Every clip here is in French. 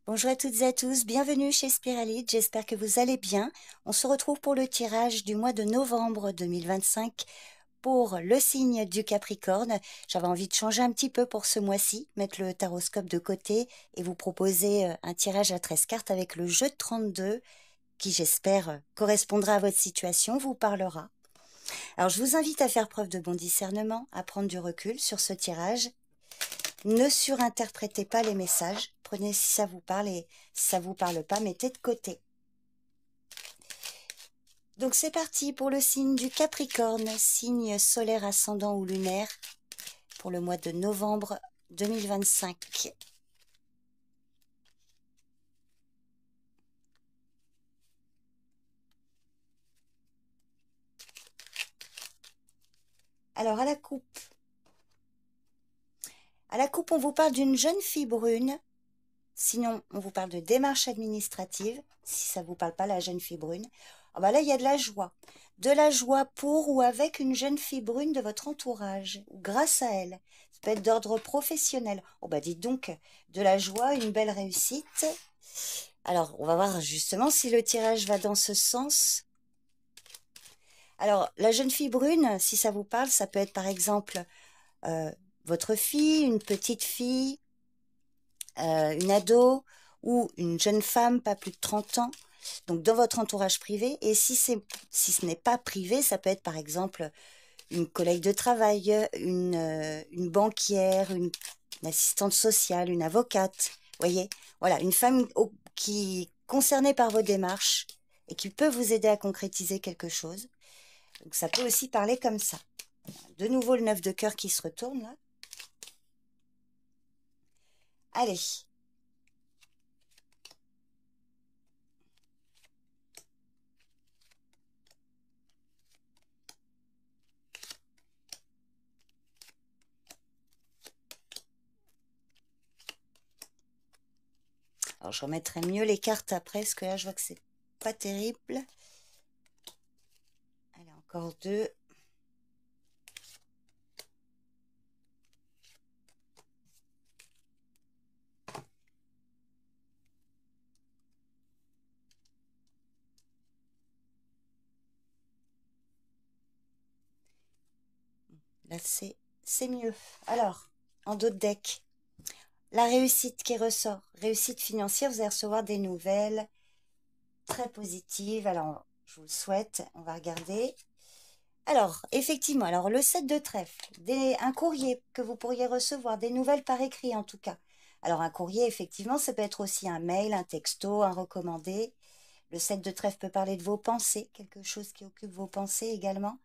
Bonjour à toutes et à tous, bienvenue chez Spiralite, j'espère que vous allez bien. On se retrouve pour le tirage du mois de novembre 2025 pour le signe du Capricorne. J'avais envie de changer un petit peu pour ce mois-ci, mettre le taroscope de côté et vous proposer un tirage à 13 cartes avec le jeu de 32 qui, j'espère, correspondra à votre situation, vous parlera. Alors, je vous invite à faire preuve de bon discernement, à prendre du recul sur ce tirage. Ne surinterprétez pas les messages. Prenez si ça vous parle et si ça vous parle pas, mettez de côté. Donc c'est parti pour le signe du Capricorne, signe solaire ascendant ou lunaire pour le mois de novembre 2025. Alors à la coupe, on vous parle d'une jeune fille brune. Sinon, on vous parle de démarche administrative, si ça vous parle pas, la jeune fille brune. Ah bah là, il y a de la joie. De la joie pour ou avec une jeune fille brune de votre entourage, ou grâce à elle. Ça peut être d'ordre professionnel. Oh bah dites donc, de la joie, une belle réussite. Alors, on va voir justement si le tirage va dans ce sens. Alors, la jeune fille brune, si ça vous parle, ça peut être par exemple votre fille, une petite fille, une ado ou une jeune femme, pas plus de 30 ans, donc dans votre entourage privé. Et si ce n'est pas privé, ça peut être par exemple une collègue de travail, une banquière, une assistante sociale, une avocate. Voyez, voilà, une femme qui est concernée par vos démarches et qui peut vous aider à concrétiser quelque chose. Donc ça peut aussi parler comme ça. De nouveau le 9 de cœur qui se retourne là. Allez. Alors, je remettrai mieux les cartes après, parce que là, je vois que c'est pas terrible. Allez, encore deux. Là, c'est mieux. Alors, en dos de deck, la réussite qui ressort. Réussite financière, vous allez recevoir des nouvelles très positives. Alors, je vous le souhaite. On va regarder. Alors, effectivement, alors le 7 de trèfle, un courrier que vous pourriez recevoir, des nouvelles par écrit en tout cas. Alors, un courrier, effectivement, ça peut être aussi un mail, un texto, un recommandé. Le 7 de trèfle peut parler de vos pensées, quelque chose qui occupe vos pensées également.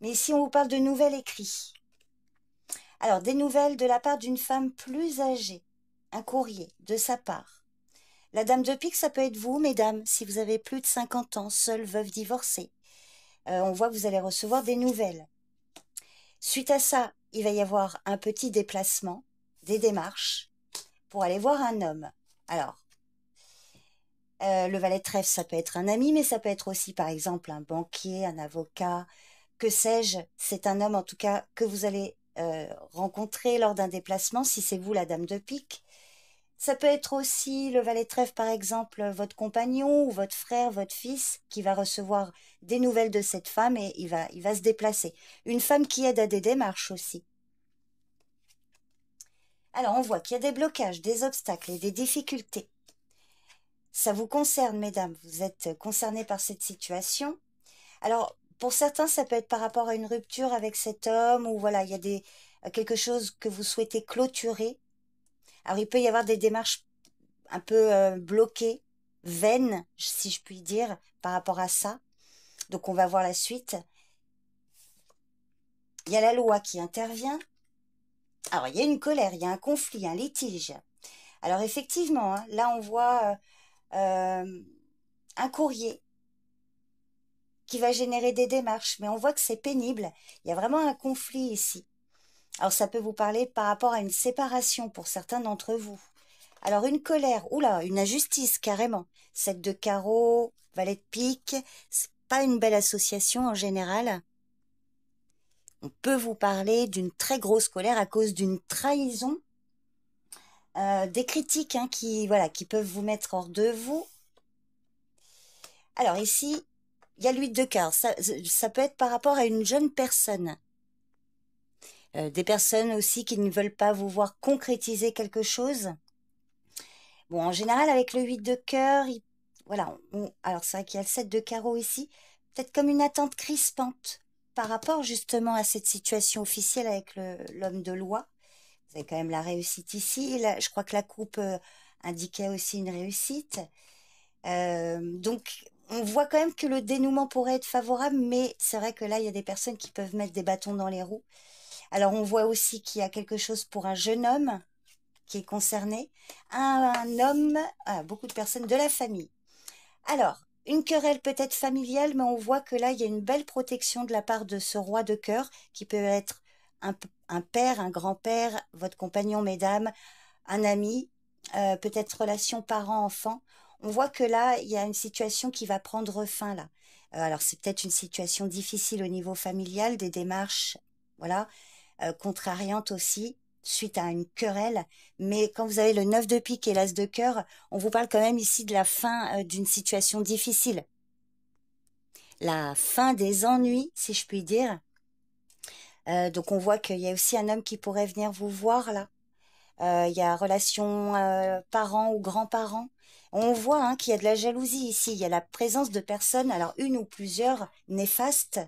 Mais ici, on vous parle de nouvelles écrits. Alors, des nouvelles de la part d'une femme plus âgée. Un courrier de sa part. La dame de pique, ça peut être vous, mesdames, si vous avez plus de 50 ans, seule, veuve, divorcée. On voit que vous allez recevoir des nouvelles. Suite à ça, il va y avoir un petit déplacement, des démarches, pour aller voir un homme. Alors, le valet de trèfle, ça peut être un ami, mais ça peut être aussi, par exemple, un banquier, un avocat, que sais-je. C'est un homme, en tout cas, que vous allez rencontrer lors d'un déplacement, si c'est vous, la dame de pique. Ça peut être aussi le valet de trèfle, par exemple, votre compagnon ou votre frère, votre fils, qui va recevoir des nouvelles de cette femme et il va se déplacer. Une femme qui aide à des démarches aussi. Alors, on voit qu'il y a des blocages, des obstacles et des difficultés. Ça vous concerne, mesdames, vous êtes concernées par cette situation. Alors, pour certains, ça peut être par rapport à une rupture avec cet homme ou voilà, il y a quelque chose que vous souhaitez clôturer. Alors, il peut y avoir des démarches un peu bloquées, vaines, si je puis dire, par rapport à ça. Donc, on va voir la suite. Il y a la loi qui intervient. Alors, il y a une colère, il y a un conflit, un litige. Alors, effectivement, hein, là, on voit un courrier qui va générer des démarches, mais on voit que c'est pénible. Il y a vraiment un conflit ici. Alors, ça peut vous parler par rapport à une séparation pour certains d'entre vous. Alors, une colère, oula, une injustice, carrément. 7 de carreau, valet de pique, c'est pas une belle association en général. On peut vous parler d'une très grosse colère à cause d'une trahison. des critiques hein, voilà, qui peuvent vous mettre hors de vous. Alors ici, il y a l'huile de cœur. Ça peut être par rapport à une jeune personne. Des personnes aussi qui ne veulent pas vous voir concrétiser quelque chose. Bon, en général, avec le 8 de cœur, voilà, alors c'est vrai qu'il y a le 7 de carreau ici, peut-être comme une attente crispante par rapport justement à cette situation officielle avec l'homme de loi. Vous avez quand même la réussite ici. Là, je crois que la coupe indiquait aussi une réussite. Donc, on voit quand même que le dénouement pourrait être favorable, mais c'est vrai que là, il y a des personnes qui peuvent mettre des bâtons dans les roues. Alors, on voit aussi qu'il y a quelque chose pour un jeune homme qui est concerné, un homme, beaucoup de personnes de la famille. Alors, une querelle peut-être familiale, mais on voit que là, il y a une belle protection de la part de ce roi de cœur, qui peut être un père, un grand-père, votre compagnon, mesdames, un ami, peut-être relation parent-enfant. On voit que là, il y a une situation qui va prendre fin là. Alors, c'est peut-être une situation difficile au niveau familial, des démarches, voilà, contrariantes aussi, suite à une querelle. Mais quand vous avez le 9 de pique et l'as de cœur, on vous parle quand même ici de la fin d'une situation difficile. La fin des ennuis, si je puis dire. Donc, on voit qu'il y a aussi un homme qui pourrait venir vous voir là. Il y a relation parents ou grands-parents. On voit hein, qu'il y a de la jalousie ici. Il y a la présence de personnes, alors une ou plusieurs, néfastes.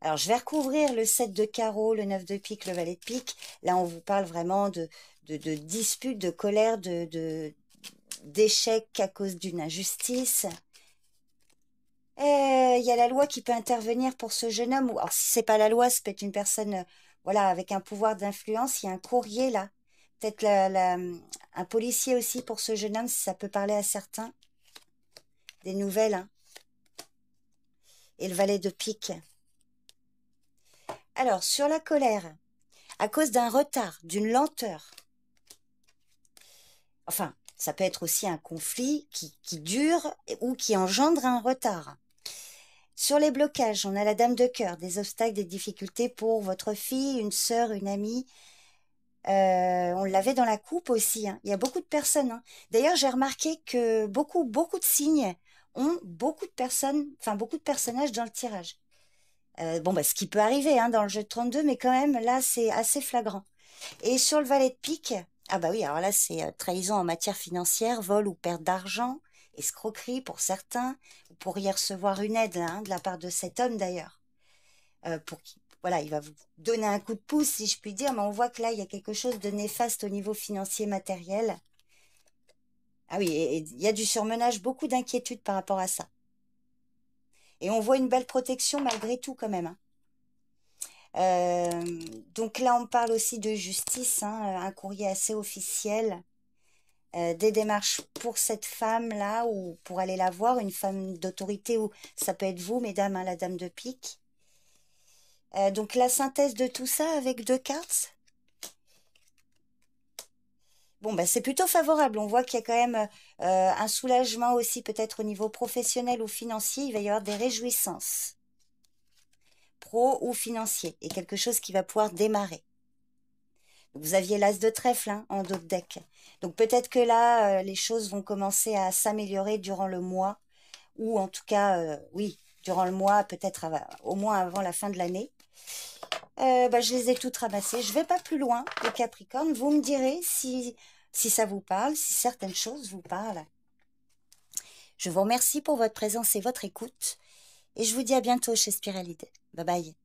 Alors, je vais recouvrir le 7 de carreau, le 9 de pique, le valet de pique. Là, on vous parle vraiment de disputes, de colère, d'échecs à cause d'une injustice. Il y a la loi qui peut intervenir pour ce jeune homme. Alors, si c'est pas la loi, c'est peut-être une personne voilà, avec un pouvoir d'influence. Il y a un courrier là. Peut-être un policier aussi pour ce jeune homme, si ça peut parler à certains. Des nouvelles. Hein. Et le valet de pique. Alors, sur la colère, à cause d'un retard, d'une lenteur. Enfin, ça peut être aussi un conflit qui dure ou qui engendre un retard. Sur les blocages, on a la dame de cœur, des obstacles, des difficultés pour votre fille, une sœur, une amie. On l'avait dans la coupe aussi. Hein. Il y a beaucoup de personnes. Hein. D'ailleurs, j'ai remarqué que beaucoup de signes ont beaucoup de personnes, enfin beaucoup de personnages dans le tirage. Bon, bah, ce qui peut arriver hein, dans le jeu de 32, mais quand même, là, c'est assez flagrant. Et sur le valet de pique, ah bah oui, alors là, c'est trahison en matière financière, vol ou perte d'argent, escroquerie pour certains. Vous pourriez recevoir une aide là, hein, de la part de cet homme d'ailleurs. Voilà, il va vous donner un coup de pouce, si je puis dire, mais on voit que là, il y a quelque chose de néfaste au niveau financier matériel. Ah oui, et il y a du surmenage, beaucoup d'inquiétude par rapport à ça. Et on voit une belle protection malgré tout quand même. Hein. Donc là, on parle aussi de justice, hein, un courrier assez officiel, des démarches pour cette femme-là ou pour aller la voir, une femme d'autorité ou ça peut être vous, mesdames, hein, la dame de pique. Donc la synthèse de tout ça avec 2 cartes. Bon, bah, c'est plutôt favorable. On voit qu'il y a quand même un soulagement aussi peut-être au niveau professionnel ou financier. Il va y avoir des réjouissances, pro ou financier, et quelque chose qui va pouvoir démarrer. Vous aviez l'as de trèfle hein, en dos de deck. Donc peut-être que là, les choses vont commencer à s'améliorer durant le mois, ou en tout cas, oui, durant le mois, peut-être au moins avant la fin de l'année. Bah, je les ai toutes ramassées. Je vais pas plus loin, les Capricornes. Vous me direz si ça vous parle, si certaines choses vous parlent. Je vous remercie pour votre présence et votre écoute. Et je vous dis à bientôt chez Spiralide. Bye bye.